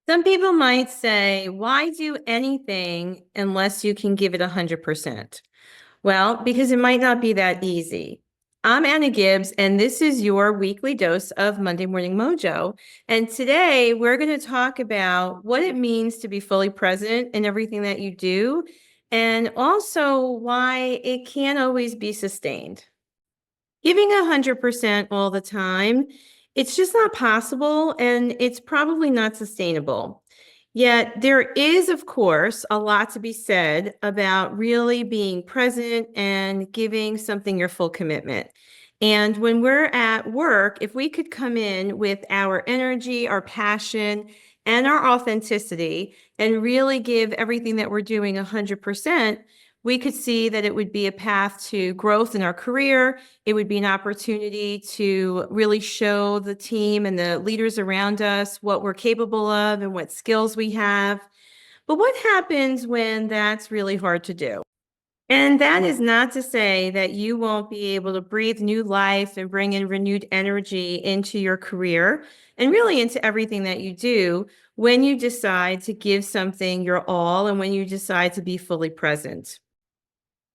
Some people might say, why do anything unless you can give it 100%? Well, because it might not be that easy. I'm Anna Gibbs, and this is your weekly dose of Monday Morning Mojo. And today we're going to talk about what it means to be fully present in everything that you do, and also why it can't always be sustained. Giving 100% all the time, it's just not possible and it's probably not sustainable. Yet there is, of course, a lot to be said about really being present and giving something your full commitment. And when we're at work, if we could come in with our energy, our passion, and our authenticity and really give everything that we're doing 100%, we could see that it would be a path to growth in our career. It would be an opportunity to really show the team and the leaders around us what we're capable of and what skills we have. But what happens when that's really hard to do? And that is not to say that you won't be able to breathe new life and bring in renewed energy into your career and really into everything that you do when you decide to give something your all and when you decide to be fully present.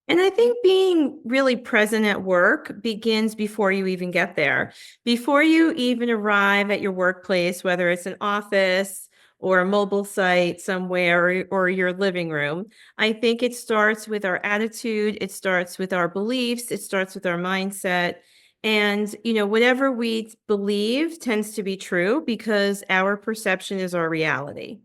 And I think being really present at work begins before you even get there. Before you even arrive at your workplace, whether it's an office or a mobile site somewhere or your living room, I think it starts with our attitude, it starts with our beliefs, it starts with our mindset. And, whatever we believe tends to be true because our perception is our reality.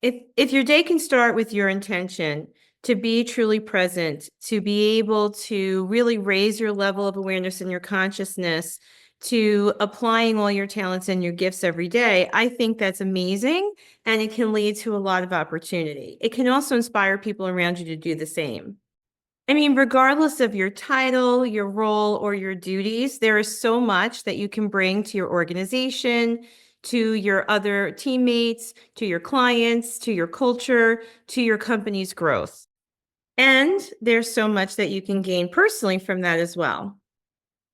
If your day can start with your intention to be truly present, to be able to really raise your level of awareness and your consciousness, to applying all your talents and your gifts every day, I think that's amazing. And it can lead to a lot of opportunity. It can also inspire people around you to do the same. I mean, regardless of your title, your role, or your duties, there is so much that you can bring to your organization, to your other teammates, to your clients, to your culture, to your company's growth. And there's so much that you can gain personally from that as well.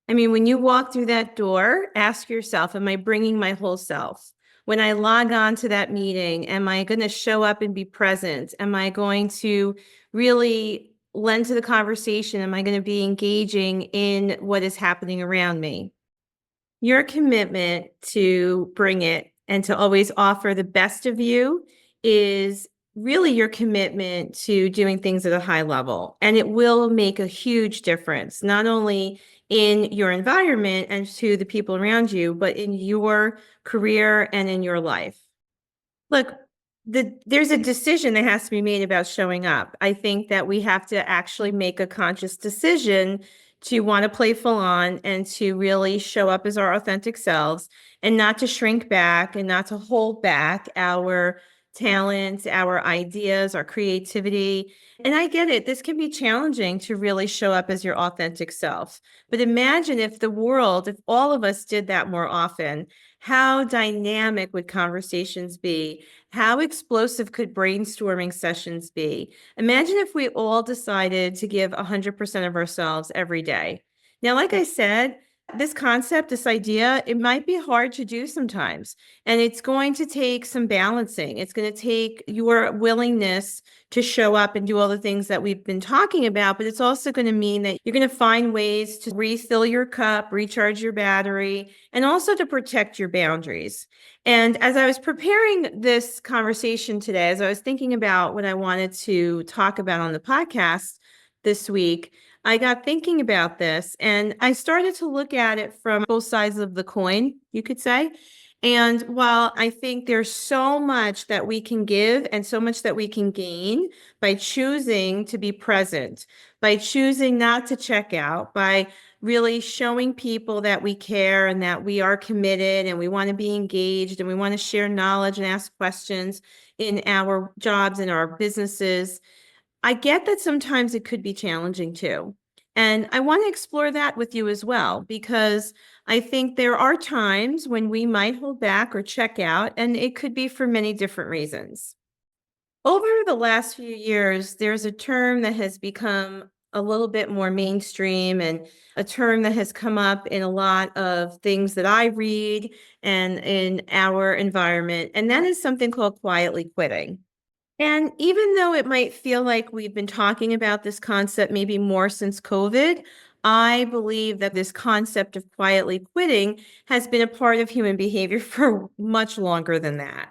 I mean, when you walk through that door, ask yourself, am I bringing my whole self? When I log on to that meeting, am I going to show up and be present? Am I going to really lend to the conversation? Am I going to be engaging in what is happening around me? Your commitment to bring it and to always offer the best of you is really your commitment to doing things at a high level. And it will make a huge difference, not only in your environment and to the people around you, but in your career and in your life. Look, there's a decision that has to be made about showing up. I think that we have to actually make a conscious decision to want to play full on and to really show up as our authentic selves and not to shrink back and not to hold back our talents, our ideas, our creativity. And I get it. This can be challenging to really show up as your authentic self. But imagine if if all of us did that more often, how dynamic would conversations be? How explosive could brainstorming sessions be? Imagine if we all decided to give 100% of ourselves every day. Now, like I said, this concept, this idea, it might be hard to do sometimes. And it's going to take some balancing. It's going to take your willingness to show up and do all the things that we've been talking about. But it's also going to mean that you're going to find ways to refill your cup, recharge your battery, and also to protect your boundaries. And as I was preparing this conversation today, as I was thinking about what I wanted to talk about on the podcast this week, I got thinking about this and I started to look at it from both sides of the coin, you could say. And while I think there's so much that we can give and so much that we can gain by choosing to be present, by choosing not to check out, by really showing people that we care and that we are committed and we want to be engaged and we want to share knowledge and ask questions in our jobs and our businesses, I get that sometimes it could be challenging too. And I want to explore that with you as well, because I think there are times when we might hold back or check out, and it could be for many different reasons. Over the last few years, there's a term that has become a little bit more mainstream and a term that has come up in a lot of things that I read and in our environment. And that is something called quietly quitting. And even though it might feel like we've been talking about this concept maybe more since COVID, I believe that this concept of quietly quitting has been a part of human behavior for much longer than that.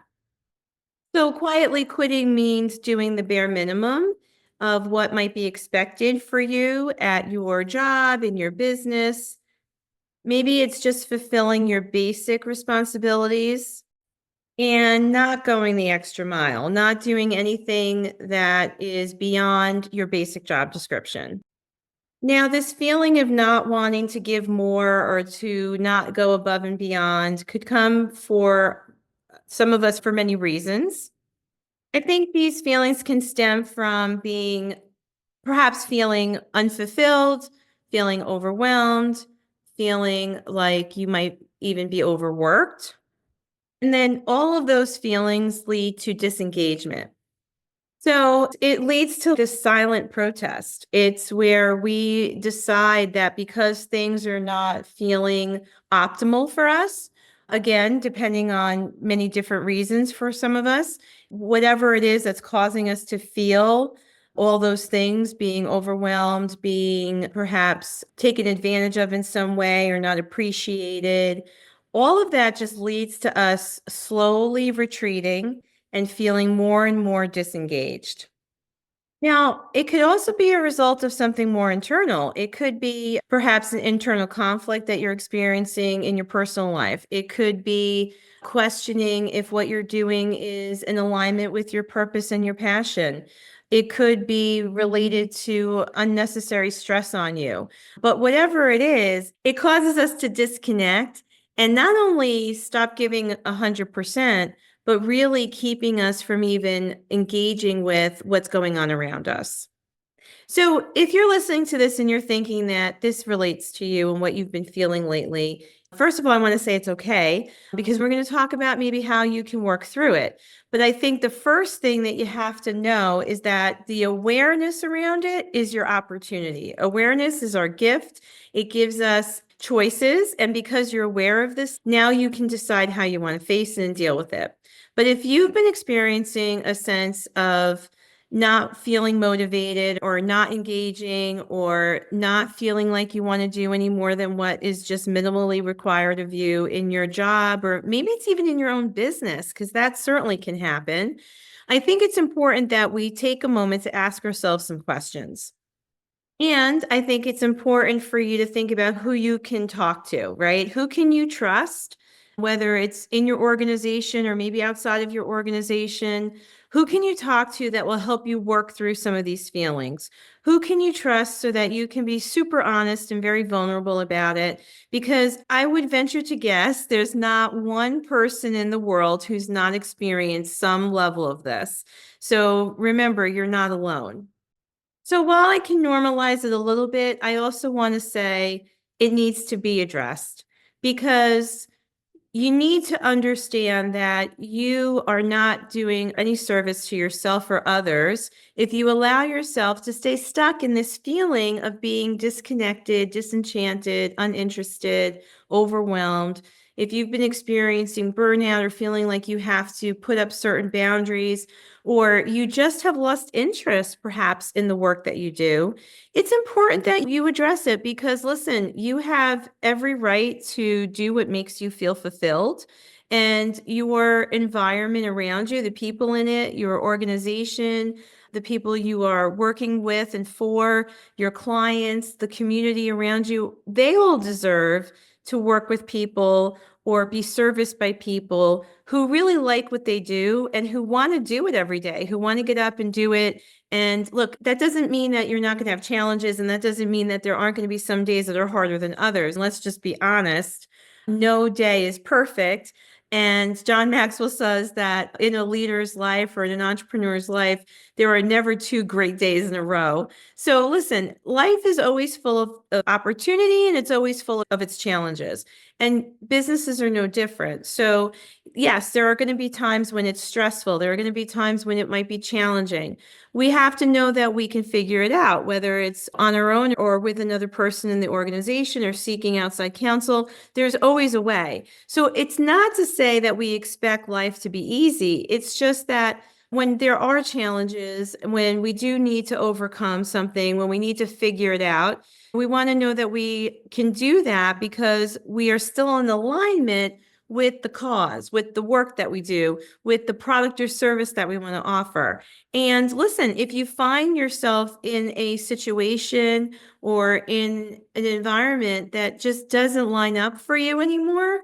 So, quietly quitting means doing the bare minimum of what might be expected for you at your job, in your business. Maybe it's just fulfilling your basic responsibilities and not going the extra mile, not doing anything that is beyond your basic job description. Now, this feeling of not wanting to give more or to not go above and beyond could come for some of us for many reasons. I think these feelings can stem from being perhaps feeling unfulfilled, feeling overwhelmed, feeling like you might even be overworked. And then all of those feelings lead to disengagement. So it leads to this silent protest. It's where we decide that because things are not feeling optimal for us, again, depending on many different reasons for some of us, whatever it is that's causing us to feel all those things, being overwhelmed, being perhaps taken advantage of in some way or not appreciated, all of that just leads to us slowly retreating and feeling more and more disengaged. Now, it could also be a result of something more internal. It could be perhaps an internal conflict that you're experiencing in your personal life. It could be questioning if what you're doing is in alignment with your purpose and your passion. It could be related to unnecessary stress on you. But whatever it is, it causes us to disconnect and not only stop giving 100%, but really keeping us from even engaging with what's going on around us. So, if you're listening to this and you're thinking that this relates to you and what you've been feeling lately, first of all, I want to say it's okay because we're going to talk about maybe how you can work through it. But I think the first thing that you have to know is that the awareness around it is your opportunity. Awareness is our gift, it gives us choices. And because you're aware of this, now you can decide how you want to face it and deal with it. But if you've been experiencing a sense of not feeling motivated or not engaging or not feeling like you want to do any more than what is just minimally required of you in your job, or maybe it's even in your own business, because that certainly can happen. I think it's important that we take a moment to ask ourselves some questions. And I think it's important for you to think about who you can talk to, right? Who can you trust, whether it's in your organization or maybe outside of your organization? Who can you talk to that will help you work through some of these feelings? Who can you trust so that you can be super honest and very vulnerable about it? Because I would venture to guess there's not one person in the world who's not experienced some level of this. So remember, you're not alone. So while I can normalize it a little bit, I also want to say it needs to be addressed because you need to understand that you are not doing any service to yourself or others if you allow yourself to stay stuck in this feeling of being disconnected, disenchanted, uninterested, overwhelmed. If you've been experiencing burnout or feeling like you have to put up certain boundaries, or you just have lost interest perhaps in the work that you do, it's important that you address it because listen, you have every right to do what makes you feel fulfilled. And your environment around you, the people in it, your organization, the people you are working with and for, your clients, the community around you, they all deserve to work with people or be serviced by people who really like what they do and who want to do it every day, who want to get up and do it. And look, that doesn't mean that you're not going to have challenges, and that doesn't mean that there aren't going to be some days that are harder than others. And let's just be honest, no day is perfect. And John Maxwell says that in a leader's life or in an entrepreneur's life, there are never two great days in a row. So listen, life is always full of opportunity and it's always full of its challenges. And businesses are no different. So yes, there are going to be times when it's stressful. There are going to be times when it might be challenging. We have to know that we can figure it out, whether it's on our own or with another person in the organization or seeking outside counsel. There's always a way. So it's not to say that we expect life to be easy. It's just that when there are challenges, when we do need to overcome something, when we need to figure it out, we want to know that we can do that because we are still in alignment with the cause, with the work that we do, with the product or service that we want to offer. And listen, if you find yourself in a situation or in an environment that just doesn't line up for you anymore,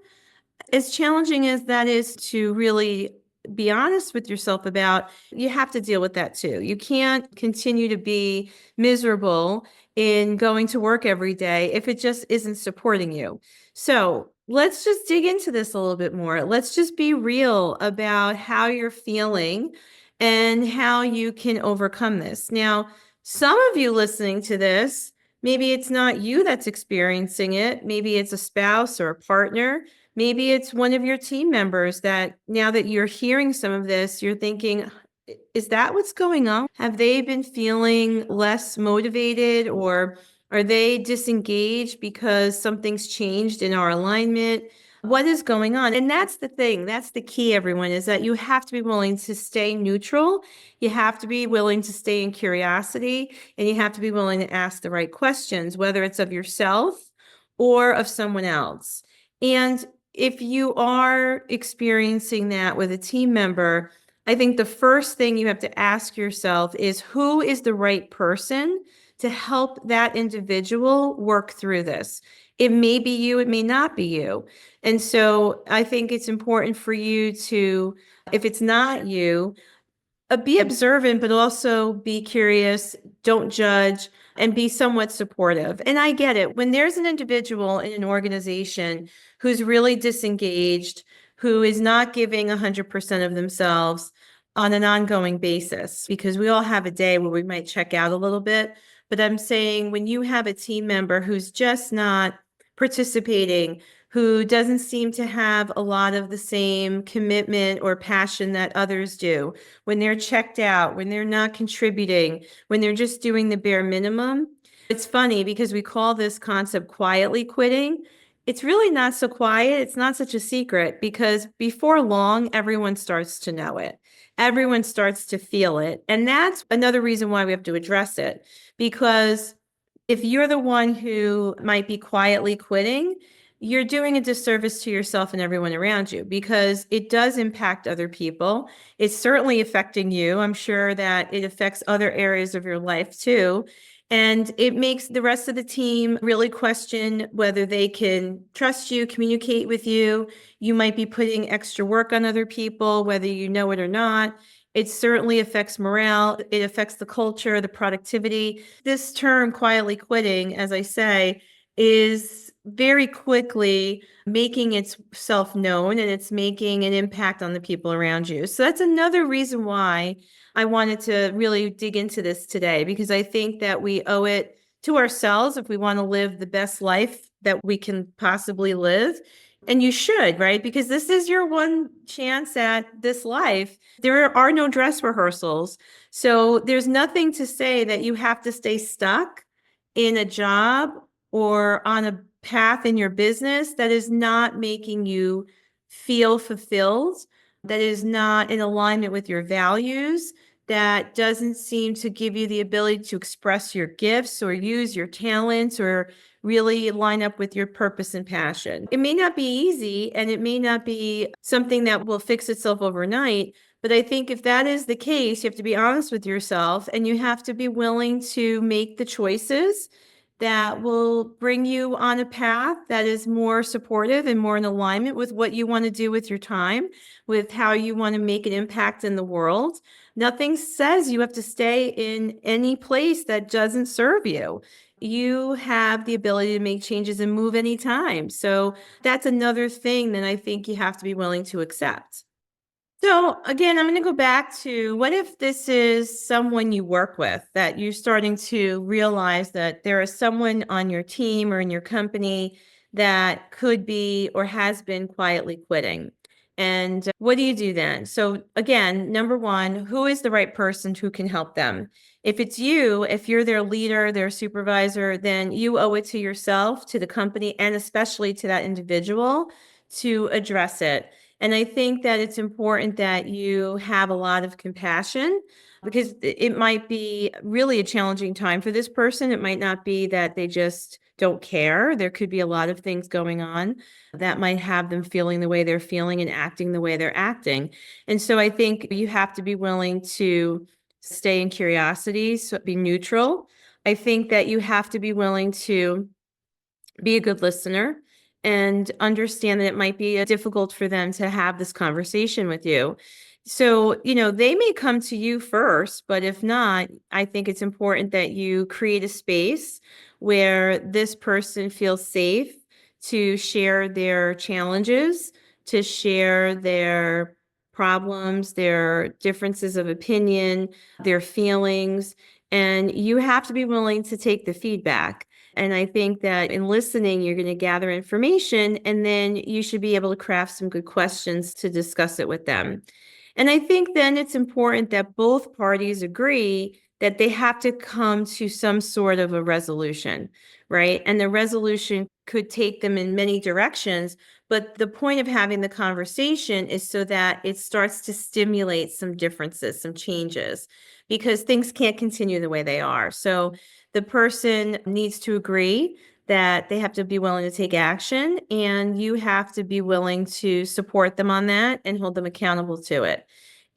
as challenging as that is to really be honest with yourself about, you have to deal with that too. You can't continue to be miserable in going to work every day if it just isn't supporting you. So let's just dig into this a little bit more. Let's just be real about how you're feeling and how you can overcome this. Now, some of you listening to this, maybe it's not you that's experiencing it. Maybe it's a spouse or a partner. Maybe it's one of your team members that now that you're hearing some of this, you're thinking, is that what's going on? Have they been feeling less motivated or are they disengaged because something's changed in our alignment? What is going on? And that's the thing. That's the key, everyone, is that you have to be willing to stay neutral. You have to be willing to stay in curiosity and you have to be willing to ask the right questions, whether it's of yourself or of someone else. And if you are experiencing that with a team member, I think the first thing you have to ask yourself is who is the right person to help that individual work through this? It may be you, it may not be you. And so I think it's important for you to, if it's not you, be observant, but also be curious, don't judge, and be somewhat supportive. And I get it. When there's an individual in an organization who's really disengaged, who is not giving 100% of themselves on an ongoing basis, because we all have a day where we might check out a little bit. But I'm saying when you have a team member who's just not participating, who doesn't seem to have a lot of the same commitment or passion that others do, when they're checked out, when they're not contributing, when they're just doing the bare minimum. It's funny because we call this concept quietly quitting. It's really not so quiet. It's not such a secret because before long, everyone starts to know it. Everyone starts to feel it. And that's another reason why we have to address it. Because if you're the one who might be quietly quitting, you're doing a disservice to yourself and everyone around you because it does impact other people. It's certainly affecting you. I'm sure that it affects other areas of your life too. And it makes the rest of the team really question whether they can trust you, communicate with you. You might be putting extra work on other people, whether you know it or not. It certainly affects morale. It affects the culture, the productivity. This term, quietly quitting, as I say, is very quickly making itself known and it's making an impact on the people around you. So that's another reason why I wanted to really dig into this today, because I think that we owe it to ourselves if we want to live the best life that we can possibly live. And you should, right? Because this is your one chance at this life. There are no dress rehearsals. So there's nothing to say that you have to stay stuck in a job or on a path in your business that is not making you feel fulfilled, that is not in alignment with your values, that doesn't seem to give you the ability to express your gifts or use your talents or really line up with your purpose and passion. It may not be easy and it may not be something that will fix itself overnight, but I think if that is the case, you have to be honest with yourself and you have to be willing to make the choices that will bring you on a path that is more supportive and more in alignment with what you want to do with your time, with how you want to make an impact in the world. Nothing says you have to stay in any place that doesn't serve you. You have the ability to make changes and move anytime. So that's another thing that I think you have to be willing to accept. So again, I'm going to go back to what if this is someone you work with, that you're starting to realize that there is someone on your team or in your company that could be or has been quietly quitting. And what do you do then? So again, number one, who is the right person who can help them? If it's you, if you're their leader, their supervisor, then you owe it to yourself, to the company, and especially to that individual to address it. And I think that it's important that you have a lot of compassion, because it might be really a challenging time for this person. It might not be that they just don't care. There could be a lot of things going on that might have them feeling the way they're feeling and acting the way they're acting. And so I think you have to be willing to stay in curiosity, so be neutral. I think that you have to be willing to be a good listener and understand that it might be difficult for them to have this conversation with you. So, they may come to you first, but if not, I think it's important that you create a space where this person feels safe to share their challenges, to share their problems, their differences of opinion, their feelings. And you have to be willing to take the feedback. And I think that in listening, you're going to gather information, and then you should be able to craft some good questions to discuss it with them. And I think then it's important that both parties agree that they have to come to some sort of a resolution, right? And the resolution could take them in many directions. But the point of having the conversation is so that it starts to stimulate some differences, some changes, because things can't continue the way they are. So the person needs to agree that they have to be willing to take action, and you have to be willing to support them on that and hold them accountable to it.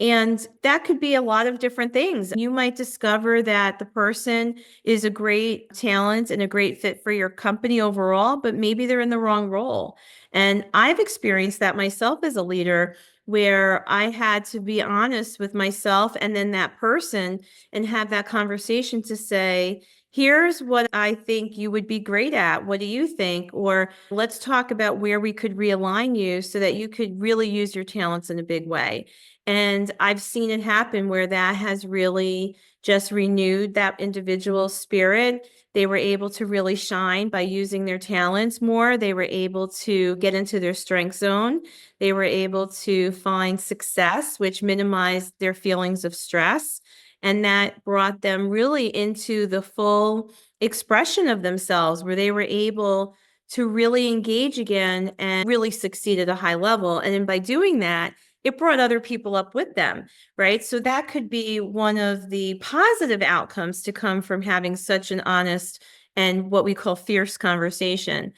And that could be a lot of different things. You might discover that the person is a great talent and a great fit for your company overall, but maybe they're in the wrong role. And I've experienced that myself as a leader, where I had to be honest with myself and then that person and have that conversation to say, here's what I think you would be great at. What do you think? Or let's talk about where we could realign you so that you could really use your talents in a big way. And I've seen it happen where that has really just renewed that individual's spirit. They were able to really shine by using their talents more. They were able to get into their strength zone. They were able to find success, which minimized their feelings of stress. And that brought them really into the full expression of themselves, where they were able to really engage again and really succeed at a high level. And then by doing that, it brought other people up with them, right? So that could be one of the positive outcomes to come from having such an honest and what we call fierce conversation.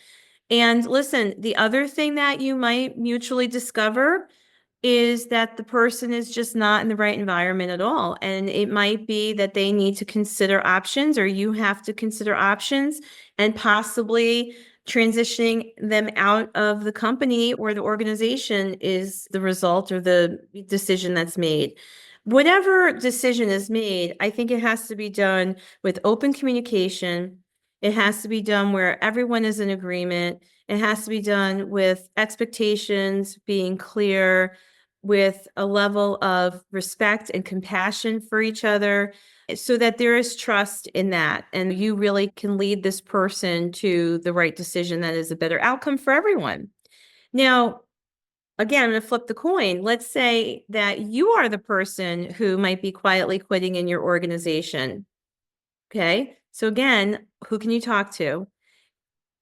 And listen, the other thing that you might mutually discover is that the person is just not in the right environment at all. And it might be that they need to consider options, or you have to consider options, and possibly transitioning them out of the company or the organization is the result or the decision that's made. Whatever decision is made, I think it has to be done with open communication. It has to be done where everyone is in agreement. It has to be done with expectations being clear, with a level of respect and compassion for each other, so that there is trust in that. And you really can lead this person to the right decision that is a better outcome for everyone. Now, again, I'm going to flip the coin. Let's say that you are the person who might be quietly quitting in your organization. Okay. So again, who can you talk to?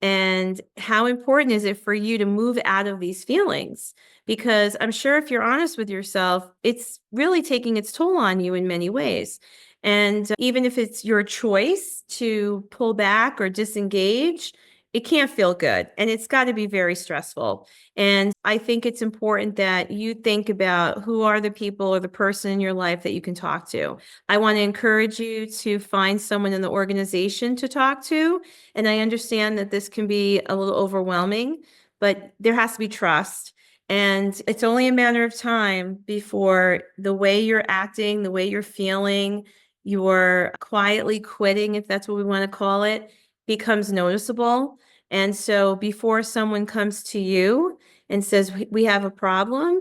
And how important is it for you to move out of these feelings? Because I'm sure if you're honest with yourself, it's really taking its toll on you in many ways. And even if it's your choice to pull back or disengage, it can't feel good. And it's got to be very stressful. And I think it's important that you think about who are the people or the person in your life that you can talk to. I want to encourage you to find someone in the organization to talk to. And I understand that this can be a little overwhelming, but there has to be trust. And it's only a matter of time before the way you're acting, the way you're feeling, you're quietly quitting, if that's what we want to call it, becomes noticeable. And so before someone comes to you and says, we have a problem,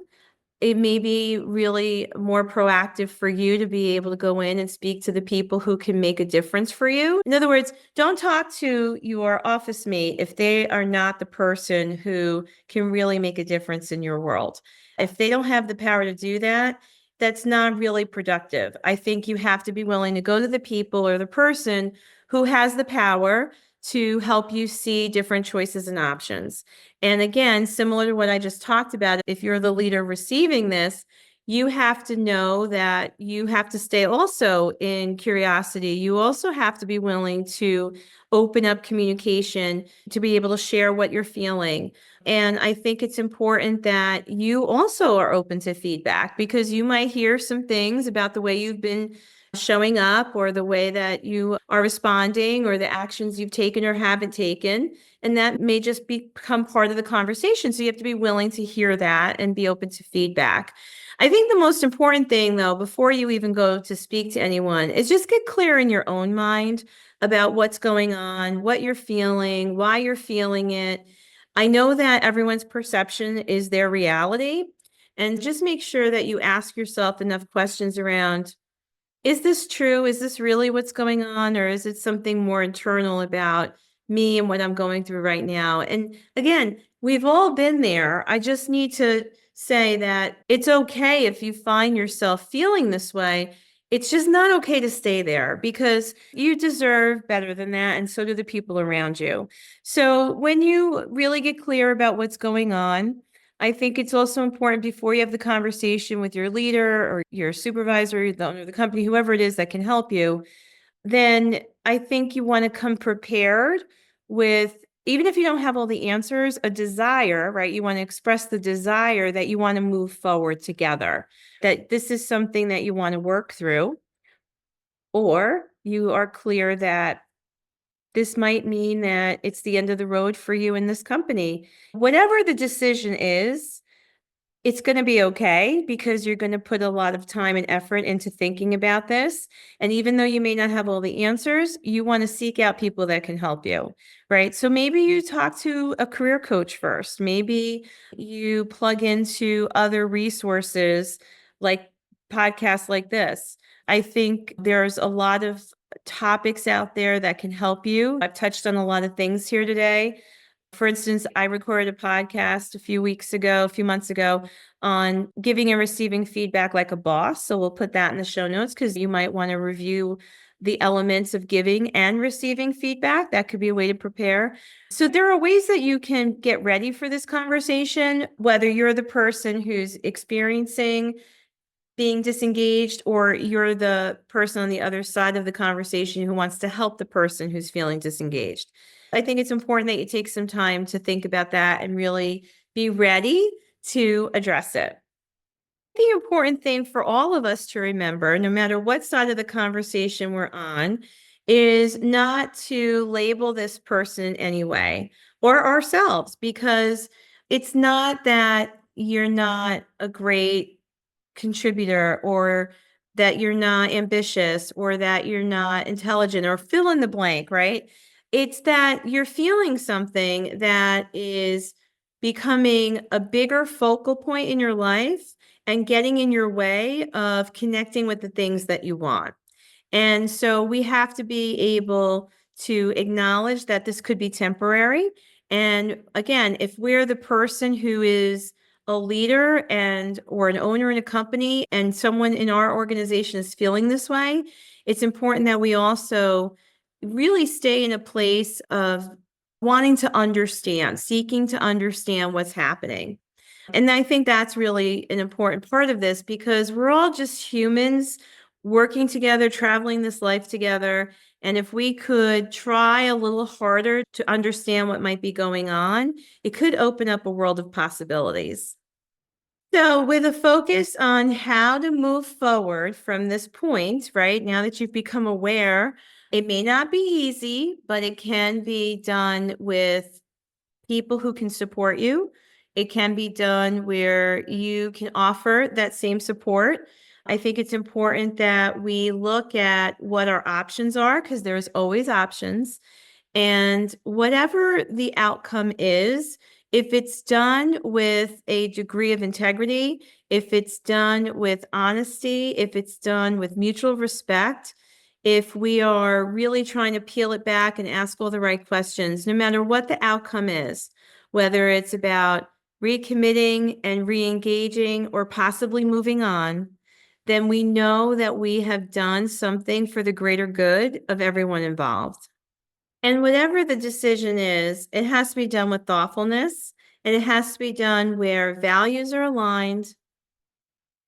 it may be really more proactive for you to be able to go in and speak to the people who can make a difference for you. In other words, don't talk to your office mate if they are not the person who can really make a difference in your world. If they don't have the power to do that, that's not really productive. I think you have to be willing to go to the people or the person who has the power to help you see different choices and options. And again, similar to what I just talked about, if you're the leader receiving this, you have to know that you have to stay also in curiosity. You also have to be willing to open up communication, to be able to share what you're feeling. And I think it's important that you also are open to feedback, because you might hear some things about the way you've been showing up or the way that you are responding or the actions you've taken or haven't taken. And that may just become part of the conversation. So you have to be willing to hear that and be open to feedback. I think the most important thing, though, before you even go to speak to anyone, is just get clear in your own mind about what's going on, what you're feeling, why you're feeling it. I know that everyone's perception is their reality. And just make sure that you ask yourself enough questions around, is this true? Is this really what's going on? Or is it something more internal about me and what I'm going through right now? And again, we've all been there. I just need to say that it's okay if you find yourself feeling this way. It's just not okay to stay there, because you deserve better than that. And so do the people around you. So when you really get clear about what's going on, I think it's also important, before you have the conversation with your leader or your supervisor, the owner of the company, whoever it is that can help you, then I think you want to come prepared with, even if you don't have all the answers, a desire, right? You want to express the desire that you want to move forward together, that this is something that you want to work through, or you are clear that this might mean that it's the end of the road for you in this company. Whatever the decision is, it's going to be okay, because you're going to put a lot of time and effort into thinking about this. And even though you may not have all the answers, you want to seek out people that can help you, right? So maybe you talk to a career coach first. Maybe you plug into other resources like podcasts like this. I think there's a lot of topics out there that can help you. I've touched on a lot of things here today. For instance, I recorded a podcast a few months ago, on giving and receiving feedback like a boss. So we'll put that in the show notes, because you might want to review the elements of giving and receiving feedback. That could be a way to prepare. So there are ways that you can get ready for this conversation, whether you're the person who's experiencing being disengaged, or you're the person on the other side of the conversation who wants to help the person who's feeling disengaged. I think it's important that you take some time to think about that and really be ready to address it. The important thing for all of us to remember, no matter what side of the conversation we're on, is not to label this person in any way, or ourselves, because it's not that you're not a great contributor, or that you're not ambitious, or that you're not intelligent, or fill in the blank, right? It's that you're feeling something that is becoming a bigger focal point in your life and getting in your way of connecting with the things that you want. And so we have to be able to acknowledge that this could be temporary. And again, if we're the person who is a leader and or an owner in a company, and someone in our organization is feeling this way, it's important that we also really stay in a place of wanting to understand, seeking to understand what's happening. And I think that's really an important part of this, because we're all just humans working together, traveling this life together. And if we could try a little harder to understand what might be going on, it could open up a world of possibilities. So, with a focus on how to move forward from this point, right? Now that you've become aware, it may not be easy, but it can be done with people who can support you. It can be done where you can offer that same support. I think it's important that we look at what our options are, because there's always options. And whatever the outcome is, if it's done with a degree of integrity, if it's done with honesty, if it's done with mutual respect, if we are really trying to peel it back and ask all the right questions, no matter what the outcome is, whether it's about recommitting and re-engaging or possibly moving on, then we know that we have done something for the greater good of everyone involved. And whatever the decision is, it has to be done with thoughtfulness, and it has to be done where values are aligned,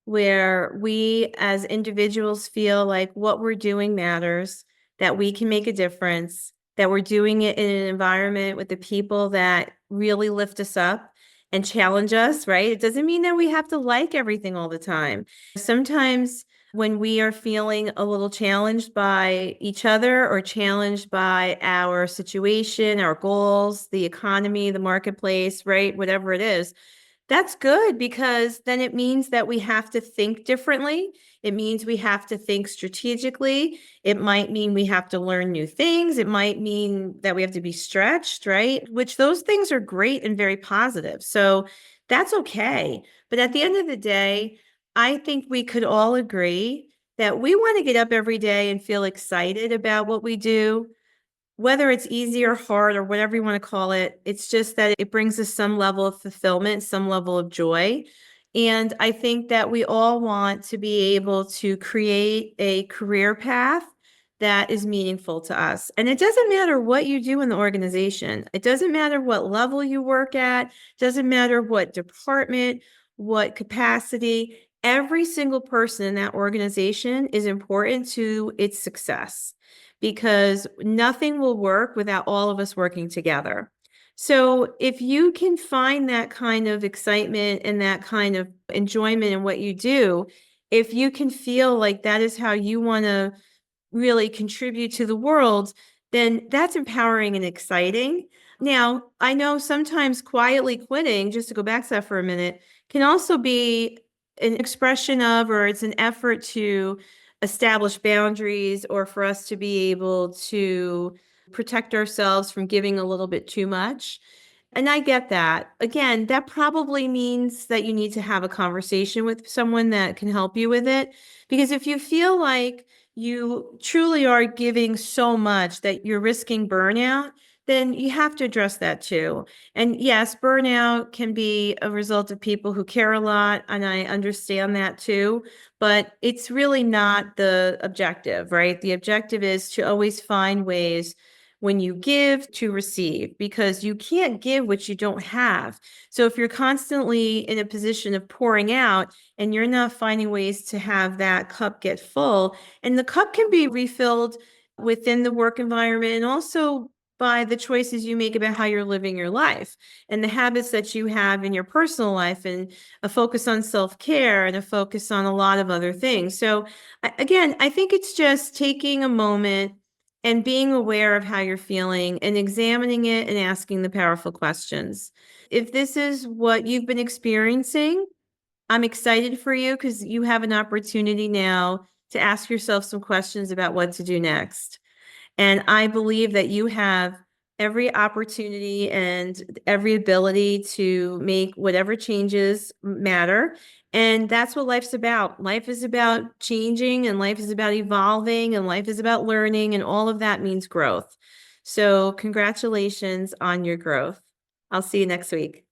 where we as individuals feel like what we're doing matters, that we can make a difference, that we're doing it in an environment with the people that really lift us up and challenge us, right? It doesn't mean that we have to like everything all the time. Sometimes when we are feeling a little challenged by each other or challenged by our situation, our goals, the economy, the marketplace, right? Whatever it is, that's good because then it means that we have to think differently. It means we have to think strategically. It might mean we have to learn new things. It might mean that we have to be stretched, right? Which those things are great and very positive. So that's okay. But at the end of the day, I think we could all agree that we want to get up every day and feel excited about what we do, whether it's easy or hard or whatever you want to call it. It's just that it brings us some level of fulfillment, some level of joy. And I think that we all want to be able to create a career path that is meaningful to us. And it doesn't matter what you do in the organization. It doesn't matter what level you work at. It doesn't matter what department, what capacity. Every single person in that organization is important to its success, because nothing will work without all of us working together. So if you can find that kind of excitement and that kind of enjoyment in what you do, if you can feel like that is how you want to really contribute to the world, then that's empowering and exciting. Now, I know sometimes quietly quitting, just to go back to that for a minute, can also be an expression of, or it's an effort to establish boundaries or for us to be able to protect ourselves from giving a little bit too much. And I get that. Again, that probably means that you need to have a conversation with someone that can help you with it. Because if you feel like you truly are giving so much that you're risking burnout, then you have to address that too. And yes, burnout can be a result of people who care a lot, and I understand that too, but it's really not the objective, right? The objective is to always find ways when you give to receive, because you can't give what you don't have. So if you're constantly in a position of pouring out and you're not finding ways to have that cup get full, and the cup can be refilled within the work environment and also by the choices you make about how you're living your life and the habits that you have in your personal life, and a focus on self-care and a focus on a lot of other things. So again, I think it's just taking a moment and being aware of how you're feeling and examining it and asking the powerful questions. If this is what you've been experiencing, I'm excited for you because you have an opportunity now to ask yourself some questions about what to do next. And I believe that you have every opportunity and every ability to make whatever changes matter. And that's what life's about. Life is about changing, and life is about evolving, and life is about learning, and all of that means growth. So congratulations on your growth. I'll see you next week.